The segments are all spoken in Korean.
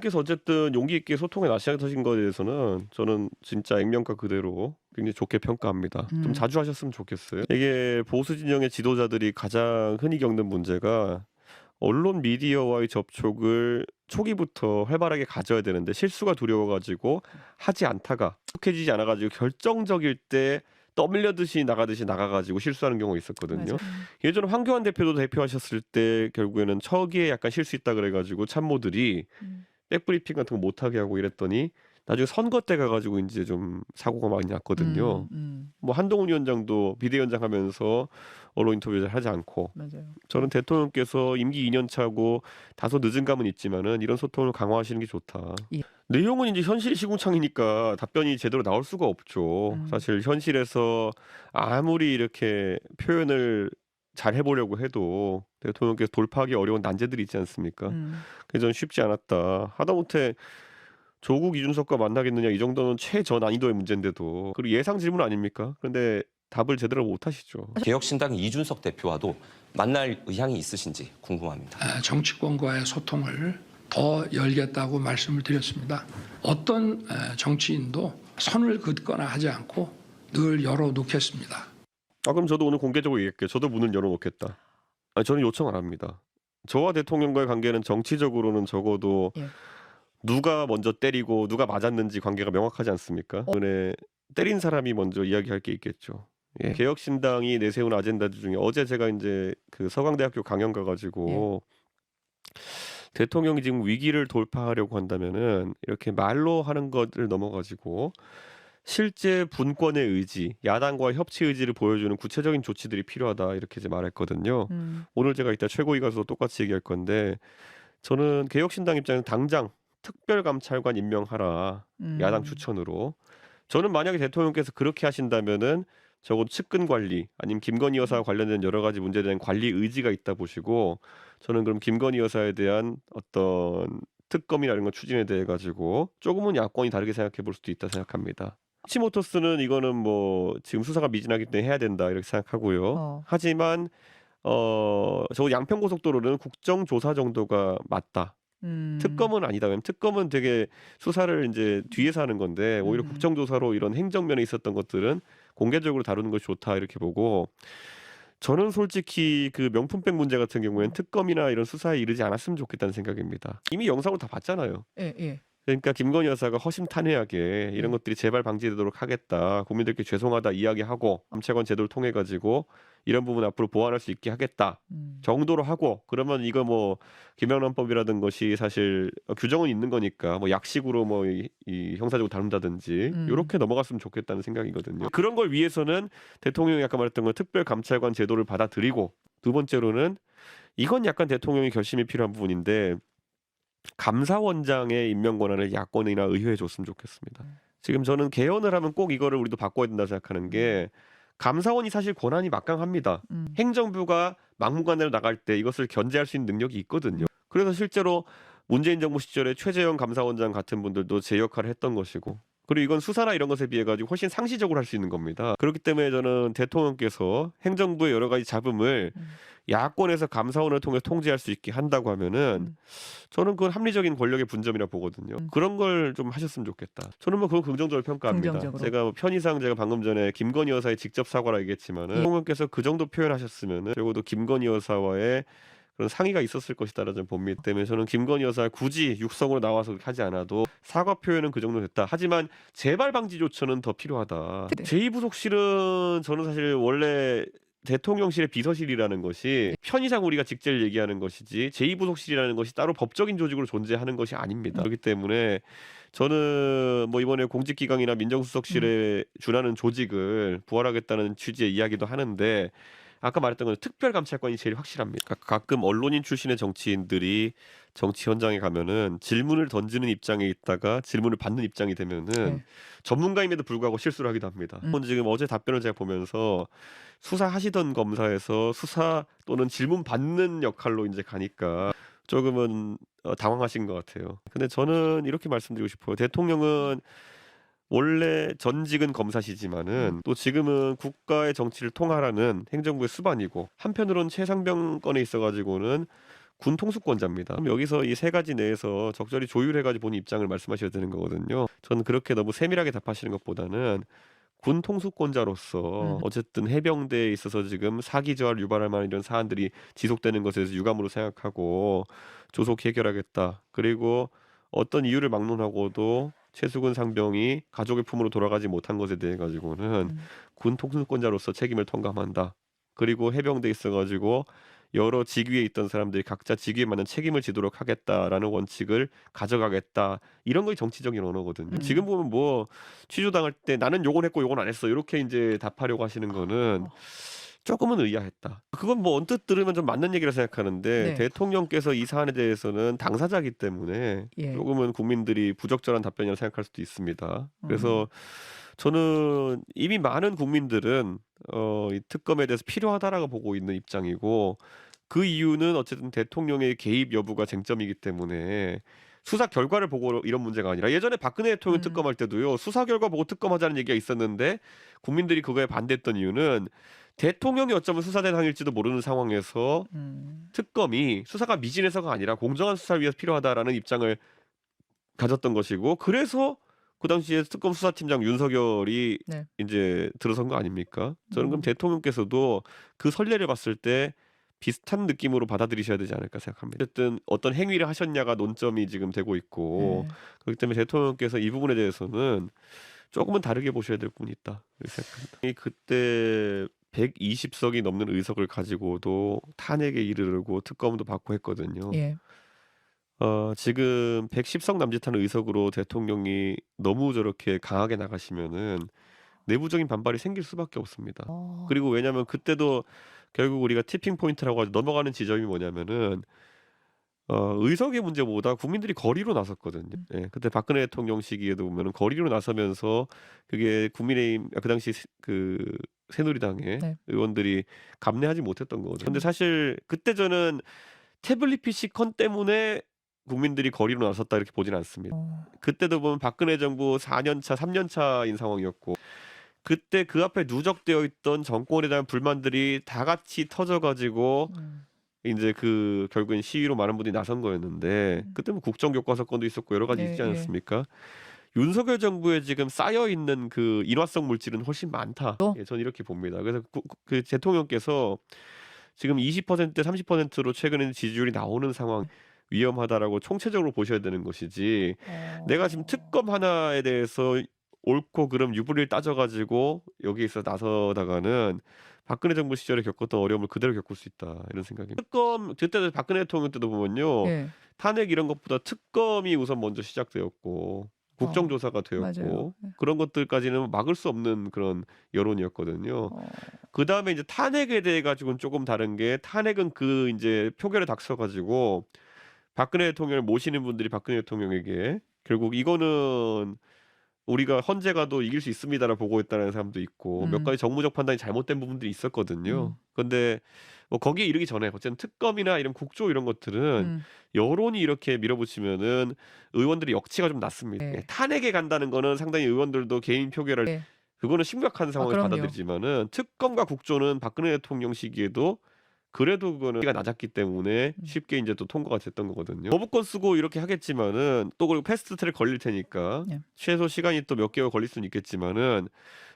께서 어쨌든 용기 있게 소통에 나서신 거에 대해서는 저는 진짜 액면가 그대로 굉장히 좋게 평가합니다. 좀 음. 자주 하셨으면 좋겠어요. 이게 보수 진영의 지도자들이 가장 흔히 겪는 문제가 언론 미디어와의 접촉을 초기부터 활발하게 가져야 되는데 실수가 두려워 가지고 하지 않다가 익숙해지지 않아 가지고 결정적일 때 떠밀려듯이 나가듯이 나가 가지고 실수하는 경우가 있었거든요. 맞아요. 예전에 황교안 대표도 대표하셨을 때 결국에는 초기에 약간 실수했다 그래 가지고 참모들이 음. 백브리핑 같은 거 못 하게 하고 이랬더니 나중에 선거 때 가 가지고 인제 좀 사고가 많이 났거든요. 음. 뭐 한동훈 위원장도 비대위원장 하면서 언론 인터뷰 잘 하지 않고 맞아요. 저는 대통령께서 임기 2년 차고 다소 늦은 감은 있지만은 "이런 소통을 강화하시는 게 좋다." 예. 내용은 인제 현실 시궁창이니까 답변이 제대로 나올 수가 없죠. 음. 사실 현실에서 아무리 이렇게 표현을 잘해 보려고 해도 대통령께서 돌파하기 어려운 난제들이 있지 않습니까? 음. 그래서 저는 '쉽지 않았다.' 하다못해 조국 이준석과 만나겠느냐 이 정도는 최저난이도의 문제인데도 그리고 예상 질문 아닙니까? 근데 답을 제대로 못 하시죠. 개혁신당 이준석 대표와도 만날 의향이 있으신지 궁금합니다. 정치권과의 소통을 더 열겠다고 말씀을 드렸습니다. 어떤 정치인도 선을 긋거나 하지 않고 늘 열어놓겠습니다. 그럼 저도 오늘 공개적으로 얘기할게요. 저도 문을 열어 놓겠다. 저는 요청 안 합니다. 저와 대통령과의 관계는 정치적으로는 적어도 예. 누가 먼저 때리고 누가 맞았는지 관계가 명확하지 않습니까? 어. 때문에 때린 사람이 먼저 이야기할 게 있겠죠. 예. 개혁신당이 내세운 아젠다들 중에 어제 제가 인제 그 서강대학교 강연 가 예. 가지고 대통령이 지금 위기를 돌파하려고 한다면은 이렇게 말로 하는 것을 넘어 가지고 실제 분권의 의지, 야당과의 협치 의지를 보여주는 구체적인 조치들이 필요하다 이렇게 이제 말했거든요. 음. 오늘 제가 이따 최고위 가서 똑같이 얘기할 건데 저는 개혁신당 입장에서 당장 특별감찰관 임명하라. 야당 음. 추천으로. 저는 만약에 대통령께서 그렇게 하신다면은 적어도 측근 관리 아니면 김건희 여사와 관련된 여러 가지 문제에 대한 관리 의지가 있다 보시고 저는 그럼 김건희 여사에 대한 어떤 특검이나 이런 거 추진에 대해 가지고 조금은 야권이 다르게 생각해 볼 수도 있다 생각합니다. 도이치모터스는 이거는 뭐 지금 수사가 미진하기 때문에 해야 된다 이렇게 생각하고요. 어. 하지만 적어도 양평고속도로는 국정조사 정도가 맞다. 음. 특검은 아니다. 왜냐면 특검은 되게 수사를 인제 뒤에서 하는 건데 오히려 음음. 국정조사로 이런 행정면에 있었던 것들은 공개적으로 다루는 것이 좋다 이렇게 보고 저는 솔직히 그 명품백 문제 같은 경우에는 특검이나 이런 수사에 이르지 않았으면 좋겠다는 생각입니다. 이미 영상으로 다 봤잖아요. 예예. 그러니까 김건희 여사가 허심탄회하게 이런 예. 것들이 재발 방지되도록 하겠다. 국민들께 죄송하다 이야기하고 감찰관 제도를 통해 가지고 이런 부분 앞으로 보완할 수 있게 하겠다. 음. 정도로 하고 그러면 이거 뭐 김영란법이라든 것이 사실 규정은 있는 거니까 뭐 약식으로 뭐 이 형사적으로 다룬다든지 음. 요렇게 넘어갔으면 좋겠다는 생각이거든요. 그런 걸 위해서는 대통령이 아까 말했던 건 특별감찰관 제도를 받아들이고 두 번째로는 이건 약간 대통령의 결심이 필요한 부분인데 감사원장의 임명 권한을 야권이나 의회에 줬으면 좋겠습니다. 지금 저는 개헌을 하면 꼭 이거를 우리도 바꿔야 된다 생각하는 게 감사원이 사실 권한이 막강합니다. 음. 행정부가 막무가내로 나갈 때 이것을 견제할 수 있는 능력이 있거든요. 그래서 실제로 문재인 정부 시절에 최재형 감사원장 같은 분들도 제 역할을 했던 것이고 그리고 이건 수사나 이런 것에 비해 가지고 훨씬 상시적으로 할 수 있는 겁니다. 그렇기 때문에 저는 대통령께서 행정부의 여러 가지 잡음을 음. 야권에서 감사원을 통해 통제할 수 있게 한다고 하면은 음. 저는 그건 합리적인 권력의 분점이라 보거든요. 음. 그런 걸 좀 하셨으면 좋겠다. 저는 뭐 그거 긍정적으로 평가합니다. 긍정적으로. 제가 뭐 편의상 제가 방금 전에 김건희 여사의 직접 사과라 얘기했지만은 예. 대통령께서 그 정도 표현하셨으면은 적어도 김건희 여사와의 그런 상의가 있었을 것이다라는 점 봅니다. 때문에 저는 김건희 여사 굳이 육성으로 나와서 하지 않아도 사과 표현은 그 정도 됐다. 하지만 재발 방지 조처는 더 필요하다. 네. 제2부속실은 저는 사실 원래 대통령실의 비서실이라는 것이 편의상 우리가 직제를 얘기하는 것이지 제2부속실이라는 것이 따로 법적인 조직으로 존재하는 것이 아닙니다. 그렇기 때문에 저는 뭐 이번에 공직기강이나 음. 민정수석실에 준하는 조직을 부활하겠다는 취지의 이야기도 하는데 아까 말했던 건 특별감찰관이 제일 확실합니다. 가끔 언론인 출신의 정치인들이 정치 현장에 가면은 질문을 던지는 입장에 있다가 질문을 받는 입장이 되면은 예. 전문가임에도 불구하고 실수를 하기도 합니다. 지금 어제 답변을 제가 보면서 수사하시던 검사에서 수사 또는 질문 받는 역할로 인제 가니까 조금은 당황하신 것 같아요. 근데 저는 이렇게 말씀드리고 싶어요. 대통령은 원래 전직은 검사시지만은 또 지금은 국가의 정치를 통할하는 행정부의 수반이고 한편으로는 최상병 건에 있어 가지고는 군 통수권자입니다. 그럼 여기서 이 세 가지 내에서 적절히 조율해가지고 본인 입장을 말씀하셔야 되는 거거든요. 저는 그렇게 너무 세밀하게 답하시는 것보다는 군 통수권자로서 어쨌든 해병대에 있어서 지금 사기 저하를 유발할 만한 이런 사안들이 지속되는 것에 대해서 유감으로 생각하고 조속히 해결하겠다. 그리고 어떤 이유를 막론하고도 최수근 상병이 가족의 품으로 돌아가지 못한 것에 대해 가지고는 군 통수권자로서 책임을 통감한다. 그리고 해병대에 있어가지고 여러 직위에 있던 사람들이 각자 직위에 맞는 책임을 지도록 하겠다라는 원칙을 가져가겠다. 이런 게 정치적인 언어거든요. 지금 보면 뭐 취조당할 때 나는 요건 했고 요건 안 했어. 이렇게 이제 답하려고 하시는 거는 조금은 의아했다. 그건 뭐 언뜻 들으면 좀 맞는 얘기라 생각하는데 네. 대통령께서 이 사안에 대해서는 당사자이기 때문에 예. 조금은 국민들이 부적절한 답변이라고 생각할 수도 있습니다. 그래서 저는 이미 많은 국민들은 이 특검에 대해서 필요하다라고 보고 있는 입장이고 그 이유는 어쨌든 대통령의 개입 여부가 쟁점이기 때문에 수사 결과를 보고 이런 문제가 아니라 예전에 박근혜 대통령 특검할 때도요. 수사 결과 보고 특검하자는 얘기가 있었는데 국민들이 그거에 반대했던 이유는 대통령이 어쩌면 수사 대상일지도 모르는 상황에서 특검이 수사가 미진해서가 아니라 공정한 수사를 위해서 필요하다라는 입장을 가졌던 것이고 그래서 그 당시에 특검 수사팀장 윤석열이 네. 이제 들어선 거 아닙니까? 저는 그럼 대통령께서도 그 선례를 봤을 때 비슷한 느낌으로 받아들이셔야 되지 않을까 생각합니다. 어쨌든 어떤 행위를 하셨냐가 논점이 지금 되고 있고 네. 그렇기 때문에 대통령께서 이 부분에 대해서는 조금은 다르게 보셔야 될 부분이 있다 이렇게 생각합니다. 그때 120석이 넘는 의석을 가지고도 탄핵에 이르르고 특검도 받고 했거든요. 예. 지금 110석 남짓하는 의석으로 대통령이 너무 저렇게 강하게 나가시면은 내부적인 반발이 생길 수밖에 없습니다. 그리고 왜냐하면 그때도 결국 우리가 티핑 포인트라고 하죠. 넘어가는 지점이 뭐냐면은 의석의 문제보다 국민들이 거리로 나섰거든요. 예, 그때 박근혜 대통령 시기에도 보면은 거리로 나서면서 그게 국민의힘 그 당시 그 새누리당의 네. 의원들이 감내하지 못했던 거거든요. 근데 사실 그때 저는 태블릿 PC 컨 때문에 국민들이 거리로 나섰다 이렇게 보진 않습니다. 그때도 보면 박근혜 정부 4년 차, 3년 차인 상황이었고 그때 그 앞에 누적되어 있던 정권에 대한 불만들이 다 같이 터져가지고 이제 그 결국엔 시위로 많은 분들이 나선 거였는데 그때 뭐 국정교과서 건도 있었고 여러 가지 네, 있지 예. 않았습니까? 윤석열 정부에 지금 쌓여 있는 그 인화성 물질은 훨씬 많다. 또? 예, 저는 이렇게 봅니다. 그래서 그 대통령께서 지금 20% 30%로 최근에 지지율이 나오는 상황 위험하다라고 총체적으로 보셔야 되는 것이지. 내가 지금 특검 하나에 대해서 옳고 그름 유불리를 따져가지고 여기에서 나서다가는 박근혜 정부 시절에 겪었던 어려움을 그대로 겪을 수 있다 이런 생각입니다. 특검 그때도 박근혜 대통령 때도 보면요 예. 탄핵 이런 것보다 특검이 우선 먼저 시작되었고 국정조사가 맞아요. 되었고 예. 그런 것들까지는 막을 수 없는 그런 여론이었거든요. 그 다음에 이제 탄핵에 대해 가지고는 조금 다른 게 탄핵은 그 이제 표결에 닥쳐가지고 박근혜 대통령을 모시는 분들이 박근혜 대통령에게 결국 이거는 우리가 헌재 가도 이길 수 있습니다라고 보고 있다는 사람도 있고 몇 가지 정무적 판단이 잘못된 부분들이 있었거든요. 근데 뭐 거기에 이르기 전에 어쨌든 특검이나 이런 국조 이런 것들은 여론이 이렇게 밀어붙이면은 의원들의 역치가 좀 났습니다. 네. 예, 탄핵에 간다는 거는 상당히 의원들도 개인 표결을 네. 그거는 심각한 상황을 그럼요. 받아들이지만은 특검과 국조는 박근혜 대통령 시기에도 그래도 그거는 가 낮았기 때문에 쉽게 이제 또 통과가 됐던 거거든요. 거부권 쓰고 이렇게 하겠지만은 또 그리고 패스트트랙 걸릴 테니까 네. 최소 시간이 또 몇 개월 걸릴 수는 있겠지만은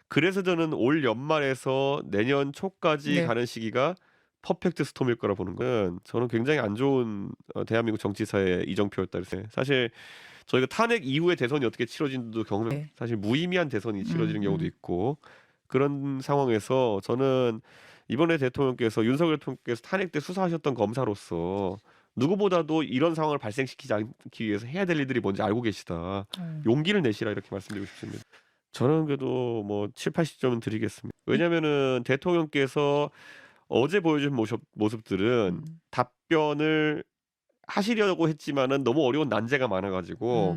그래서 저는 올 연말에서 내년 초까지 네. 가는 시기가 퍼펙트 스톰일 거라 보는 거는 저는 굉장히 안 좋은 대한민국 정치사의 이정표였다 그랬어요. 사실 저희가 탄핵 이후에 대선이 어떻게 치러진지도 경험해 네. 사실 무의미한 대선이 치러지는 경우도 있고 그런 상황에서 저는 이번에 대통령께서 윤석열 대통령께서 탄핵 때 수사하셨던 검사로서 누구보다도 이런 상황을 발생시키지 않기 위해서 해야 될 일들이 뭔지 알고 계시다. 용기를 내시라 이렇게 말씀드리고 싶습니다. 저는 그래도 뭐 7, 80점은 드리겠습니다. 왜냐면은 대통령께서 어제 보여준 모습들은 답변을 하시려고 했지만은 너무 어려운 난제가 많아가지고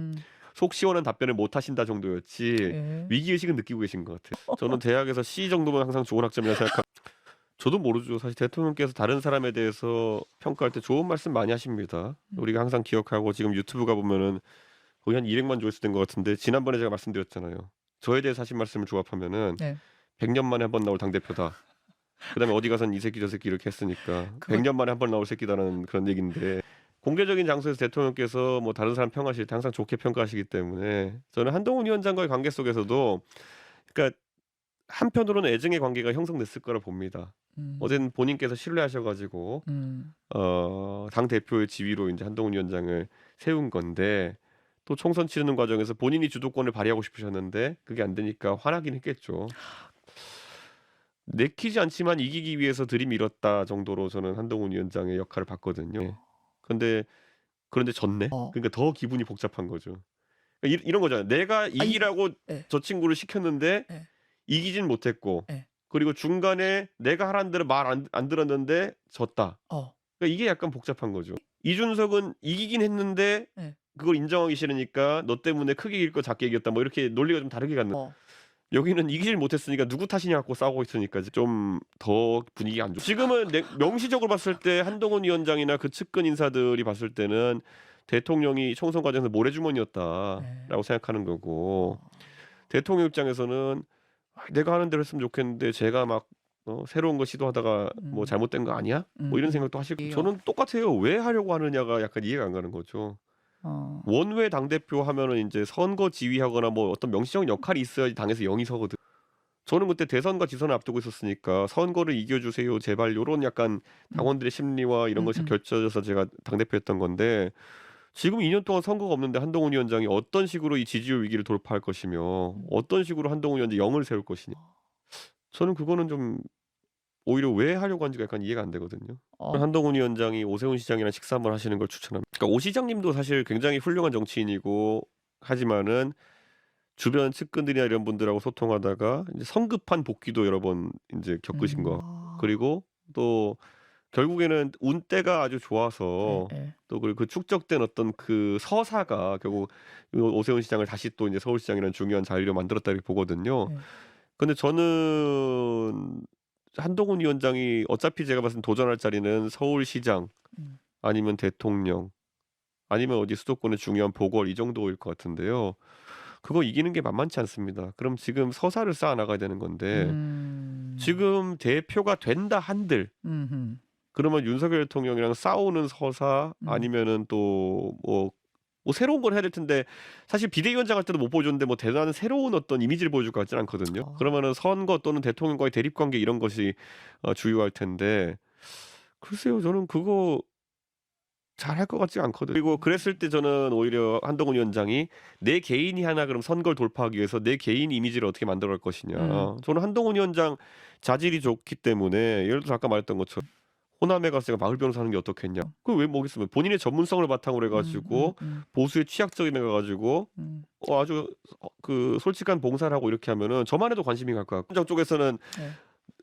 속 시원한 답변을 못 하신다 정도였지 예. 위기의식은 느끼고 계신 것 같아요. 저는 대학에서 C 정도면 항상 좋은 학점이라 생각합니다. 저도 모르죠. 사실 대통령께서 다른 사람에 대해서 평가할 때 좋은 말씀 많이 하십니다. 우리가 항상 기억하고 지금 유튜브 가보면은 거의 한 200만 조회수 된 것 같은데 지난번에 제가 말씀드렸잖아요. 저에 대해서 하신 말씀을 조합하면은 네. 100년 만에 한 번 나올 당대표다. 그다음에 어디 가서는 이 새끼 저 새끼 이렇게 했으니까 그거 100년 만에 한 번 나올 새끼다라는 그런 얘기인데 공개적인 장소에서 대통령께서 뭐 다른 사람 평하실 때 항상 좋게 평가하시기 때문에 저는 한동훈 위원장과의 관계 속에서도 그러니까 한편으로는 애증의 관계가 형성됐을 거라 봅니다. 음. 어제는 본인께서 신뢰하셔가지고 당 대표의 지위로 이제 한동훈 위원장을 세운 건데 또 총선 치르는 과정에서 본인이 주도권을 발휘하고 싶으셨는데 그게 안 되니까 화나긴 했겠죠. 내키지 않지만 이기기 위해서 들이밀었다 정도로 저는 한동훈 위원장의 역할을 봤거든요. 근데 그런데 졌네. 어. 그러니까 더 기분이 복잡한 거죠. 그러니까 이런 거잖아요. 내가 이기라고 예. 저 친구를 시켰는데 예. 이기진 못했고 예. 그리고 중간에 내가 하라는 대로 말 안 들었는데 졌다. 어. 그러니까 이게 약간 복잡한 거죠. 이준석은 이기긴 했는데 예. 그걸 인정하기 싫으니까 너 때문에 크게 이길 거 작게 이겼다. 뭐 이렇게 논리가 좀 다르게 갔는. 어. 여기는 이기질 못했으니까 누구 탓이냐 갖고 싸우고 있으니까 좀 더 분위기 안 좋죠. 지금은 명시적으로 봤을 때 한동훈 위원장이나 그 측근 인사들이 봤을 때는 대통령이 총선 과정에서 모래주머니였다라고 생각하는 거고 대통령 입장에서는 내가 하는 대로 했으면 좋겠는데 제가 막 새로운 거 시도하다가 뭐 잘못된 거 아니야? 뭐 이런 생각도 하시고 저는 똑같아요. 왜 하려고 하느냐가 약간 이해가 안 가는 거죠. 원외 당대표 하면은 이제 선거 지휘하거나 뭐 어떤 명시적인 역할이 있어야지 당에서 영이 서거든. 저는 그때 대선과 지선을 앞두고 있었으니까 선거를 이겨주세요 제발 요런 약간 당원들의 심리와 이런 것이 결쳐져서 제가 당대표였던 건데 지금 2년 동안 선거가 없는데 한동훈 위원장이 어떤 식으로 이 지지율 위기를 돌파할 것이며 어떤 식으로 한동훈 위원장이 영을 세울 것이냐. 저는 그거는 좀 오히려 왜 하려고 하는지가 약간 이해가 안 되거든요. 한동훈 위원장이 오세훈 시장이랑 식사 한번 하시는 걸 추천합니다. 그러니까 오 시장님도 사실 굉장히 훌륭한 정치인이고 하지만은 주변 측근들이나 이런 분들하고 소통하다가 이제 성급한 복귀도 여러 번 이제 겪으신 거. 그리고 또 결국에는 운때가 아주 좋아서 예. 또 그 축적된 어떤 그 서사가 결국 오세훈 시장을 다시 또 이제 서울시장이라는 중요한 자리로 만들었다 이렇게 보거든요. 예. 근데 저는 한동훈 위원장이 어차피 제가 봤을 때 도전할 자리는 서울시장 아니면 대통령 아니면 어디 수도권의 중요한 보궐 이 정도일 것 같은데요. 그거 이기는 게 만만치 않습니다. 그럼 지금 서사를 쌓아 나가야 되는 건데 지금 대표가 된다 한들 그러면 윤석열 대통령이랑 싸우는 서사 아니면은 또 뭐 새로운 걸 해야 될 텐데 사실 비대위원장 할 때도 못 보여줬는데 뭐 대단한 새로운 어떤 이미지를 보여줄 것 같지는 않거든요. 그러면은 선거 또는 대통령과의 대립 관계 이런 것이 주요할 텐데 글쎄요 저는 그거 잘할 것 같지 않거든요. 그리고 그랬을 때 저는 오히려 한동훈 위원장이 내 개인이 하나 그럼 선거를 돌파하기 위해서 내 개인 이미지를 어떻게 만들어갈 것이냐. 저는 한동훈 위원장 자질이 좋기 때문에 예를 들어서 아까 말했던 것처럼 호남에 가서 제가 마을 변호사 하는 게 어떻겠냐. 그거 왜 뭐겠으면 본인의 전문성을 바탕으로 해가지고 보수의 취약적임에 가가지고 아주 그 솔직한 봉사를 하고 이렇게 하면은 저만 해도 관심이 갈 것 같고 장 쪽에서는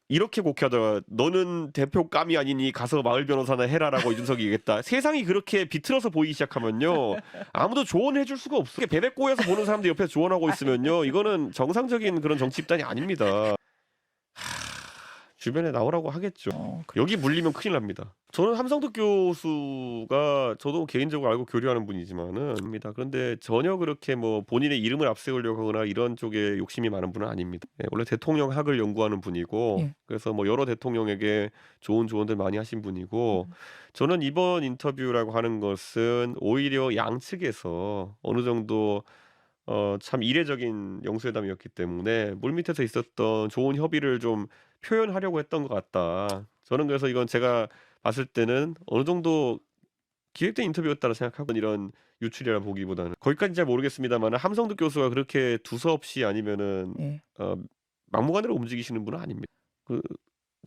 이렇게 곡해하다가 너는 대표감이 아니니 가서 마을 변호사나 해라라고 이준석이 얘기했다. 세상이 그렇게 비틀어서 보이기 시작하면요. 아무도 조언해 줄 수가 없어요. 배배 꼬여서 보는 사람들 옆에 조언하고 있으면요. 이거는 정상적인 그런 정치 집단이 아닙니다. 주변에 나오라고 하겠죠. 여기 물리면 큰일 납니다. 저는 함성득 교수가 저도 개인적으로 알고 교류하는 분이지만은 입니다. 그런데 전혀 그렇게 뭐 본인의 이름을 앞세우려고 하거나 이런 쪽에 욕심이 많은 분은 아닙니다. 원래 대통령 학을 연구하는 분이고 그래서 뭐 여러 대통령에게 좋은 조언들 많이 하신 분이고 저는 이번 인터뷰라고 하는 것은 오히려 양측에서 어느 정도 참 이례적인 영수회담이었기 때문에 물밑에서 있었던 좋은 협의를 좀 표현하려고 했던 것 같다. 저는 그래서 이건 제가 봤을 때는 어느 정도 기획된 인터뷰였다고 생각하고 이런 유출이라 보기보다는 거기까지 잘 모르겠습니다만 함성득 교수가 그렇게 두서없이 아니면은 막무가내로 움직이시는 분은 아닙니다. 그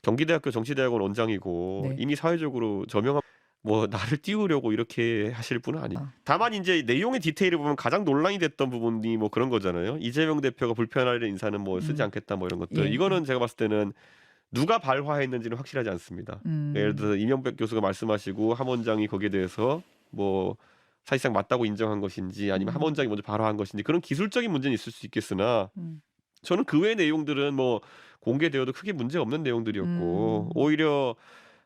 경기대학교 정치대학원 원장이고 이미 사회적으로 저명한 뭐 나를 띄우려고 이렇게 하실 분은 아니에요. 다만 이제 내용의 디테일을 보면 가장 논란이 됐던 부분이 뭐 그런 거잖아요. 이재명 대표가 불편할 인사는 뭐 쓰지 않겠다 뭐 이런 것들. 이거는 제가 봤을 때는 누가 발화했는지는 확실하지 않습니다. 예를 들어서 이명백 교수가 말씀하시고 함 원장이 거기에 대해서 뭐 사실상 맞다고 인정한 것인지 아니면 함 원장이 먼저 발화한 것인지 그런 기술적인 문제는 있을 수 있겠으나 저는 그 외의 내용들은 뭐 공개되어도 크게 문제 없는 내용들이었고 오히려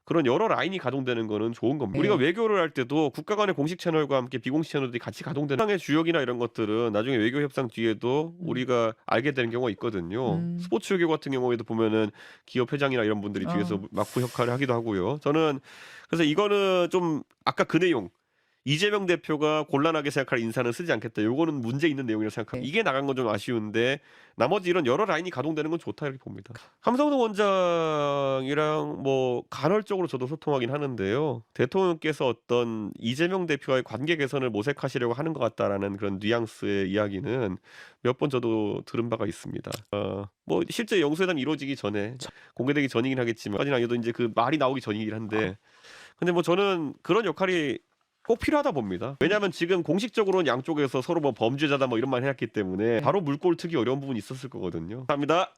그런 여러 라인이 가동되는 거는 좋은 겁니다. 네. 우리가 외교를 할 때도 국가 간의 공식 채널과 함께 비공식 채널들이 같이 가동되는 세상의 주역이나 이런 것들은 나중에 외교 협상 뒤에도 우리가 알게 되는 경우가 있거든요. 스포츠 외교 같은 경우에도 보면은 기업 회장이나 이런 분들이 뒤에서 막부 역할을 하기도 하고요. 저는 그래서 이거는 좀 아까 그 내용 이재명 대표가 곤란하게 생각할 인사는 쓰지 않겠다. 요거는 문제 있는 내용이라고 생각합니다. 네. 이게 나간 건 좀 아쉬운데 나머지 이런 여러 라인이 가동되는 건 좋다 이렇게 봅니다. 함성동 원장이랑 뭐 간헐적으로 저도 소통하긴 하는데요. 대통령께서 어떤 이재명 대표와의 관계 개선을 모색하시려고 하는 것 같다라는 그런 뉘앙스의 이야기는 몇 번 저도 들은 바가 있습니다. 뭐 실제 영수회담 이루어지기 전에 공개되기 전이긴 하겠지만 까지는 아니어도 이제 그 말이 나오기 전이긴 한데 근데 뭐 저는 그런 역할이 꼭 필요하다 봅니다. 왜냐하면 지금 공식적으로는 양쪽에서 서로 뭐 범죄자다 뭐 이런 말 해왔기 때문에 바로 물꼬를 트기 어려운 부분이 있었을 거거든요. 감사합니다.